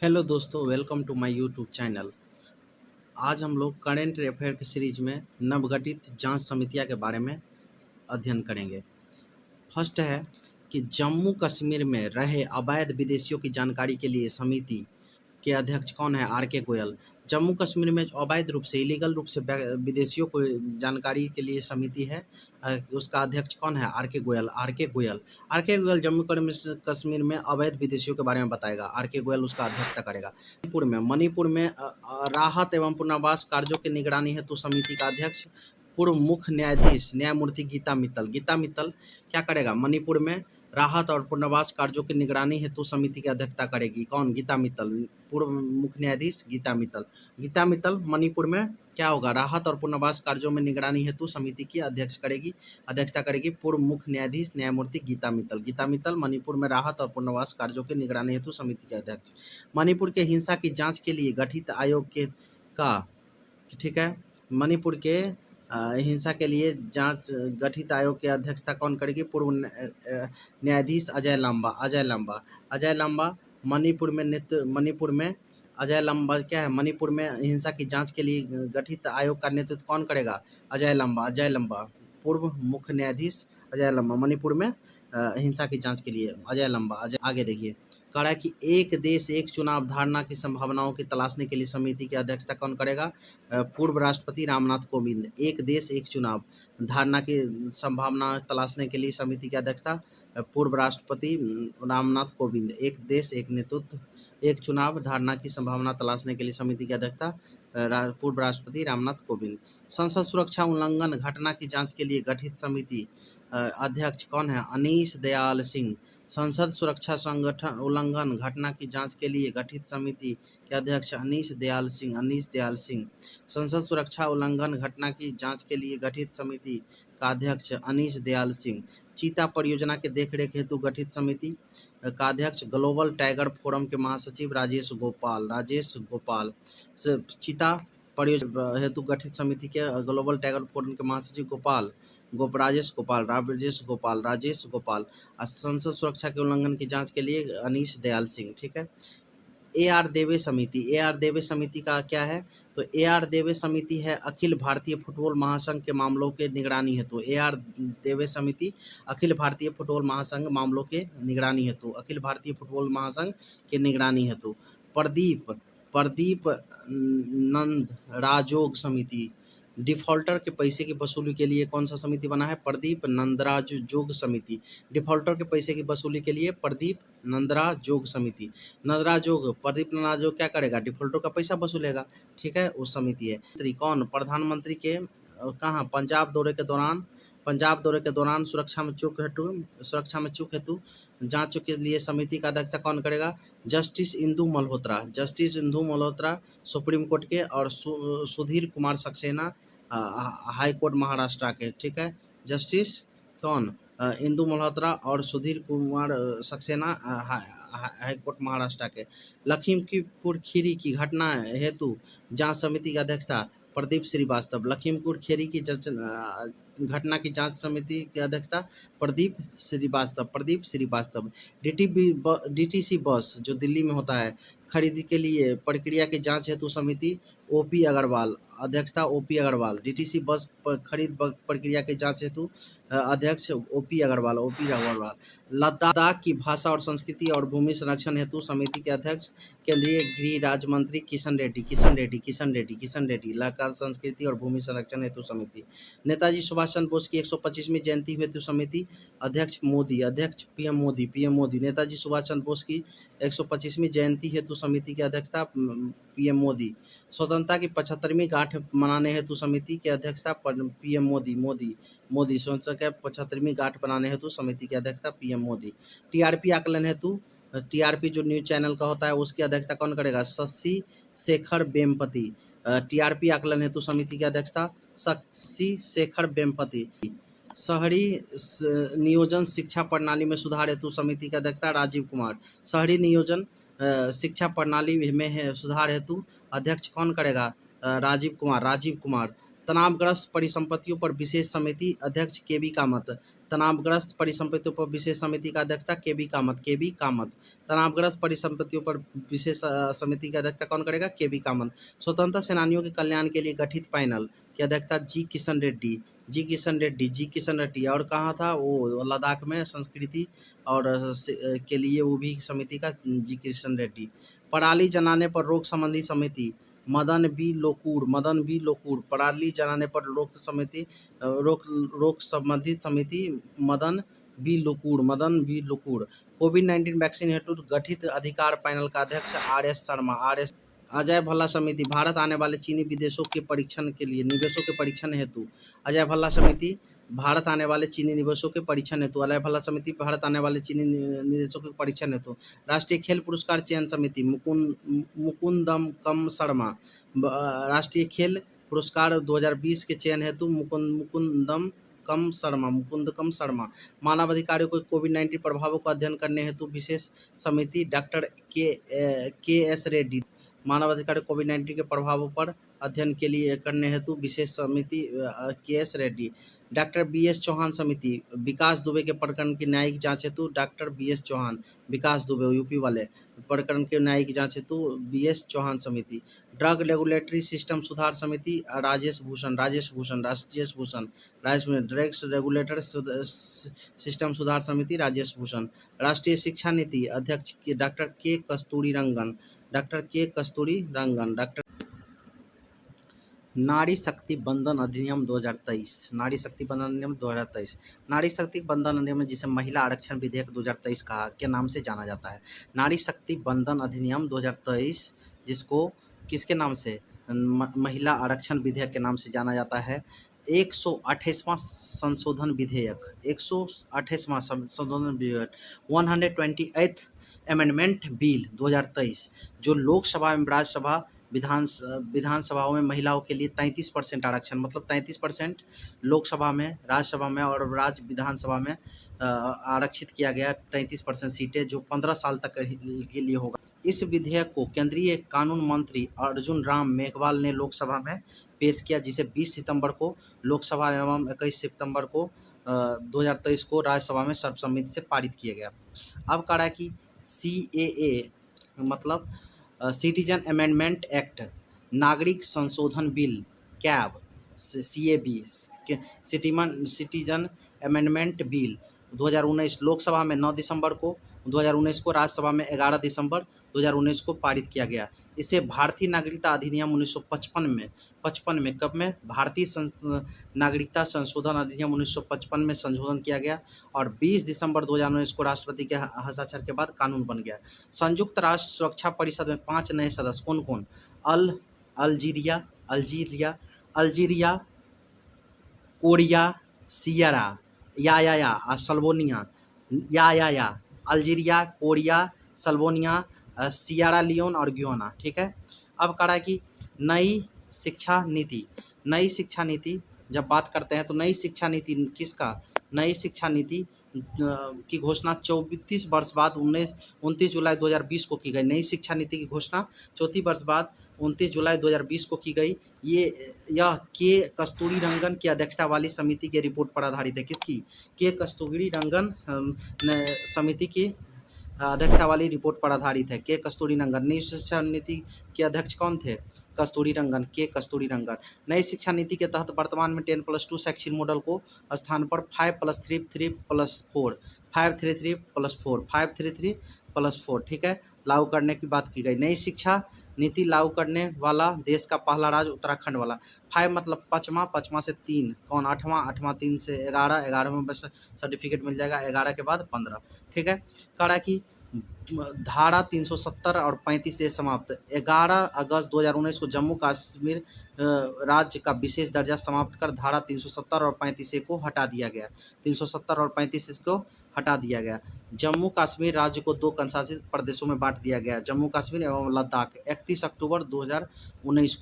Hello दोस्तों, welcome to my YouTube channel. आज हम लोग करेंट अफेयर की सीरीज में नवगठित जांच समितियां के बारे में अध्ययन करेंगे। फर्स्ट है कि जम्मू कश्मीर में रहे अवैध विदेशियों की जानकारी के लिए समिति के अध्यक्ष कौन है? आर के गोयल। जम्मू कश्मीर में जो अवैध रूप से इलीगल रूप से विदेशियों को जानकारी के लिए समिति है, उसका अध्यक्ष कौन है? आर के गोयल। आर के गोयल जम्मू कश्मीर में अवैध विदेशियों के बारे में बताएगा। आर के गोयल उसका अध्यक्षता करेगा। मणिपुर में राहत एवं पुनर्वास कार्यों की निगरानी हेतु समिति का अध्यक्ष पूर्व मुख्य न्यायाधीश न्यायमूर्ति गीता मित्तल क्या करेगा? मणिपुर में राहत और पुनर्वास कार्यों की निगरानी हेतु समिति की अध्यक्षता करेगी। कौन? गीता मित्तल। पूर्व मुख्य न्यायाधीश गीता मित्तल मणिपुर में क्या होगा? राहत और पुनर्वास कार्यों में निगरानी हेतु समिति की अध्यक्षता करेगी पूर्व मुख्य न्यायाधीश न्यायमूर्ति गीता मित्तल मणिपुर में राहत और पुनर्वास कार्यों की निगरानी हेतु समिति के अध्यक्ष। मणिपुर के हिंसा की जांच के लिए गठित आयोग का ठीक है, मणिपुर के हिंसा के लिए जांच गठित आयोग की अध्यक्षता कौन करेगी? पूर्व न्यायाधीश अजय लांबा। मणिपुर में अजय लांबा क्या है? मणिपुर में हिंसा की जांच के लिए गठित आयोग का नेतृत्व कौन करेगा? अजय लांबा। पूर्व मुख्य न्यायाधीश अजय लांबा मणिपुर में हिंसा की जांच के लिए अजय लांबा। आगे देखिए, कह रहा है कि एक देश एक चुनाव धारणा की संभावनाओं की तलाशने के लिए समिति की अध्यक्षता कौन करेगा? पूर्व राष्ट्रपति रामनाथ कोविंद। एक देश एक चुनाव धारणा की संभावना तलाशने के लिए समिति की अध्यक्षता पूर्व राष्ट्रपति रामनाथ कोविंद। एक देश एक नेतृत्व एक चुनाव धारणा की संभावना तलाशने के लिए समिति की अध्यक्षता पूर्व राष्ट्रपति रामनाथ कोविंद। संसद सुरक्षा उल्लंघन घटना की जांच के लिए गठित समिति अध्यक्ष कौन है? अनीश दयाल सिंह। संसद सुरक्षा संगठन उल्लंघन घटना की जांच के लिए गठित समिति के अध्यक्ष अनीश दयाल सिंह। संसद सुरक्षा उल्लंघन घटना की जांच के लिए गठित समिति का अध्यक्ष अनीश दयाल सिंह। चीता परियोजना के देखरेख हेतु गठित समिति का अध्यक्ष ग्लोबल टाइगर फोरम के महासचिव राजेश गोपाल। चीता परियोजना हेतु गठित समिति के ग्लोबल टाइगर फोरम के महासचिव राजेश गोपाल। संसद सुरक्षा के उल्लंघन की जांच के लिए अनीश दयाल सिंह। ठीक है। ए आर देवे समिति का क्या है? तो ए आर देवे समिति है अखिल भारतीय फुटबॉल महासंघ के मामलों के निगरानी हेतु। ए आर देवे समिति अखिल भारतीय फुटबॉल महासंघ मामलों के निगरानी हेतु अखिल भारतीय फुटबॉल महासंघ के निगरानी हेतु। प्रदीप नंद राजोग समिति डिफॉल्टर के पैसे की वसूली के लिए कौन सा समिति बना है? प्रदीप नंदराजोग समिति। डिफॉल्टर के पैसे की वसूली के लिए प्रदीप नंदराजोग समिति। प्रदीप नंदराजोग क्या करेगा? डिफॉल्टर का पैसा वसूलेगा। ठीक है, उस समिति है। कौन? प्रधानमंत्री के कहाँ? पंजाब दौरे के दौरान सुरक्षा में चूक हेतु जांच के लिए समिति का अध्यक्षता कौन करेगा? Justice Indu Malhotra supreme court के और सुधीर कुमार सक्सेना हाई कोर्ट महाराष्ट्र के। ठीक है, जस्टिस कौन? इंदु मल्होत्रा और सुधीर कुमार सक्सेना हाई कोर्ट महाराष्ट्र के। लखीमपुर खीरी की घटना हेतु जांच समिति की अध्यक्षता प्रदीप श्रीवास्तव। लखीमपुर खीरी की घटना की जांच समिति की अध्यक्षता प्रदीप श्रीवास्तव। डीटीसी बस जो दिल्ली में होता है खरीदी के लिए प्रक्रिया की जांच हेतु समिति ओपी अग्रवाल। अध्यक्षता ओपी अग्रवाल। डीटीसी बस खरीद प्रक्रिया की जांच हेतु अध्यक्ष ओपी अग्रवाल। लद्दाख की भाषा और संस्कृति और भूमि संरक्षण हेतु समिति के अध्यक्ष केंद्रीय गृह राज्य मंत्री किशन रेड्डी। लद्दाख संस्कृति और भूमि संरक्षण हेतु समिति। नेताजी सुभाष चंद्र बोस की 125वीं जयंती हेतु समिति अध्यक्ष पीएम मोदी। नेताजी सुभाष चंद्र बोस की 125वीं जयंती हेतु समिति की अध्यक्षता पीएम मोदी। स्वतंत्रता की 75वीं गांठ मनाने हेतु समिति की अध्यक्षता पीएम मोदी। स्वतंत्रता के 75वीं गांठ बनाने हेतु समिति की अध्यक्षता पीएम मोदी। टीआरपी आकलन हेतु टीआरपी जो न्यूज चैनल का होता है उसकी अध्यक्षता कौन करेगा? शशि शेखर वेम्पति। टीआरपी आकलन हेतु समिति की अध्यक्षता शशि शेखर वेम्पति। शहरी नियोजन शिक्षा प्रणाली में सुधार हेतु समिति की अध्यक्षता राजीव कुमार। शहरी नियोजन शिक्षा प्रणाली में सुधार हेतु अध्यक्ष कौन करेगा? राजीव कुमार। तनावग्रस्त परिसंपत्तियों पर विशेष समिति अध्यक्ष केवी कामत। तनावग्रस्त परिसंपत्तियों पर विशेष समिति का अध्यक्षता के बी कामत। तनावग्रस्त परिसंपत्तियों पर विशेष समिति की अध्यक्षता कौन करेगा? के बी कामत। स्वतंत्रता सेनानियों के कल्याण के लिए गठित पैनल की अध्यक्षता जी किशन रेड्डी। और कहाँ था वो? लद्दाख में संस्कृति और के लिए वो भी समिति का जी किशन रेड्डी। पराली जलाने पर रोक संबंधी समिति मदन बी लोकूर। पराली जलाने पर रोक संबंधित समिति मदन बी लोकूर। कोविड-19 वैक्सीन हेतु गठित अधिकार पैनल का अध्यक्ष आर.एस. शर्मा। अजय भल्ला समिति भारत आने वाले चीनी निवेशों के परीक्षण हेतु अजय भल्ला समिति भारत आने वाले चीनी निवेशों के परीक्षण हेतु राष्ट्रीय खेल पुरस्कार चयन समिति मुकुंदम कम शर्मा। राष्ट्रीय खेल पुरस्कार 2020 के चयन हेतु मुकुंद कम शर्मा। मानव अधिकारियों को कोविड-19 प्रभावों का अध्ययन करने हेतु विशेष समिति डॉक्टर के एस रेड्डी। मानव अधिकारी कोविड-19 के प्रभावों पर अध्ययन के लिए करने हेतु विशेष समिति K S Reddy. Doctor B S. Chauhan समिति विकास दुबे के प्रकरण की न्यायिक जांच हेतु doctor B S. Chauhan. Vikas Dubey UP वाले प्रकरण के न्यायिक जांच हेतु बी.एस. चौहान समिति। ड्रग रेगुलेटरी सिस्टम सुधार समिति Rajesh Bhushan. Drugs regulator system सुधार समिति राजेश भूषण। राष्ट्रीय शिक्षा नीति अध्यक्ष डॉक्टर के कस्तूरी रंगन। नारी शक्ति बंधन अधिनियम 2023। नारी शक्ति बंधन अधिनियम जिसे महिला आरक्षण विधेयक 2023 के नाम से जाना जाता है। नारी शक्ति बंधन अधिनियम 2023 जिसको किसके नाम से? महिला आरक्षण विधेयक के नाम से जाना जाता है। 128वां संशोधन विधेयक 128th अमेंडमेंट बिल 2023 जो लोकसभा एवं राज्यसभा विधानसभाओं में महिलाओं के लिए 33% आरक्षण, मतलब 33% लोकसभा में, राज्यसभा में और राज्य विधानसभा में आरक्षित किया गया 33% सीटें, जो 15 साल तक के लिए होगा। इस विधेयक को केंद्रीय कानून मंत्री अर्जुन राम मेघवाल ने लोकसभा में पेश किया, जिसे 20 सितंबर को लोकसभा एवं 21 सितंबर को 2023 को राज्यसभा में सर्वसम्मति से पारित किया गया। अब कह रहा है कि CAA मतलब सिटीजन अमेंडमेंट एक्ट, नागरिक संशोधन bill cab CAB citizen amendment bill 2019 Lok Sabha में 9 दिसंबर को 2019 को, राज्यसभा में 11 दिसंबर 2019 को पारित किया गया। इसे भारतीय नागरिकता अधिनियम 1955 में कब में भारतीय नागरिकता संशोधन अधिनियम 1955 में संशोधन किया गया और 20 दिसंबर 2019 को राष्ट्रपति के हस्ताक्षर के बाद कानून बन गया। संयुक्त राष्ट्र सुरक्षा परिषद में 5 नए सदस्य कौन कौन? अल्जीरिया, कोरिया, सियरा या सल्वोनिया, अल्जीरिया, कोरिया, सल्वोनिया, सियरा लियोन और ग्याना। ठीक है। अब कह रहा है कि नई शिक्षा नीति जब बात करते हैं तो नई शिक्षा नीति किसका? नई शिक्षा नीति की घोषणा 34 वर्ष बाद 29 जुलाई 2020 को की गई। नई शिक्षा नीति की घोषणा 34 वर्ष बाद 29 जुलाई 2020 को की गई। यह के कस्तूरी रंगन की अध्यक्षता वाली समिति की रिपोर्ट पर आधारित है। किसकी? के कस्तूरी रंगन समिति की अध्यक्षता वाली रिपोर्ट पर आधारित है। के कस्तूरी रंगन। नई शिक्षा नीति के अध्यक्ष कौन थे? के कस्तूरी रंगन। नई शिक्षा नीति के तहत वर्तमान में 10+2 शैक्षिक मॉडल को स्थान पर 5+3+4 ठीक है लागू करने की बात की गई। नई शिक्षा नीति लागू करने वाला देश का पहला राज्य उत्तराखंड वाला। 5 मतलब पाँचवा से 3 कौन? 8वां 3 से 11 में बस सर्टिफिकेट मिल जाएगा, 11 के बाद 15। ठीक है। कह रहा है कि धारा 370 और 35 से समाप्त। 11 अगस्त 2019 को जम्मू कश्मीर राज्य का विशेष दर्जा समाप्त कर धारा 370 और 35 को हटा दिया गया। 370 और 35 को हटा दिया गया। जम्मू कश्मीर राज्य को 2 केंद्रशासित प्रदेशों में बांट दिया गया, जम्मू कश्मीर एवं लद्दाख। 31 अक्टूबर 2019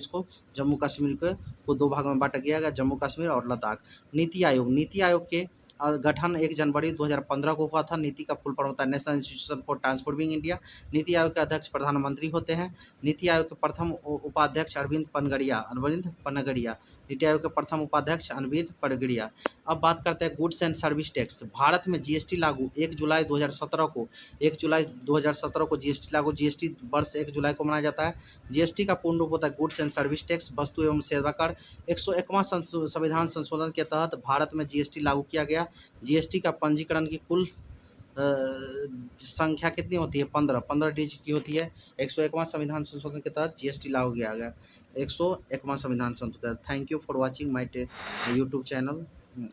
को जम्मू कश्मीर को 2 भागों में बांटा गया, जम्मू कश्मीर और लद्दाख। नीति आयोग के गठन 1 जनवरी 2015 को हुआ था। नीति का फुल फॉर्म होता है national institution for transforming India. NITI Aayog के अध्यक्ष प्रधानमंत्री होते हैं। नीति आयोग के प्रथम उपाध्यक्ष अरविंद पनगड़िया। नीति आयोग के प्रथम उपाध्यक्ष अरविंद पनगड़िया। अब बात करते हैं goods and service tax. Bharat में जीएसटी लागू 1 जुलाई 2017 को जीएसटी लागू। जीएसटी वर्ष 1 जुलाई को मनाया जाता है। जीएसटी का पूर्ण रूप होता है गुड्स एंड सर्विस टैक्स, वस्तु एवं सेवा कर। 101वां संविधान संशोधन के तहत भारत में जीएसटी लागू किया गया। जीएसटी का पंजीकरण की कुल संख्या कितनी होती है? 15 डिजिट की होती है। 101वां संविधान संशोधन के तहत जीएसटी लागू किया गया। 101वां संविधान संशोधन। Thank you for watching my YouTube channel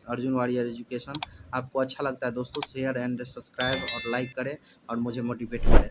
Arjun warrior education. आपको अच्छा लगता है दोस्तों, शेयर एंड सब्सक्राइब और लाइक करें और मुझे मोटिवेट करें।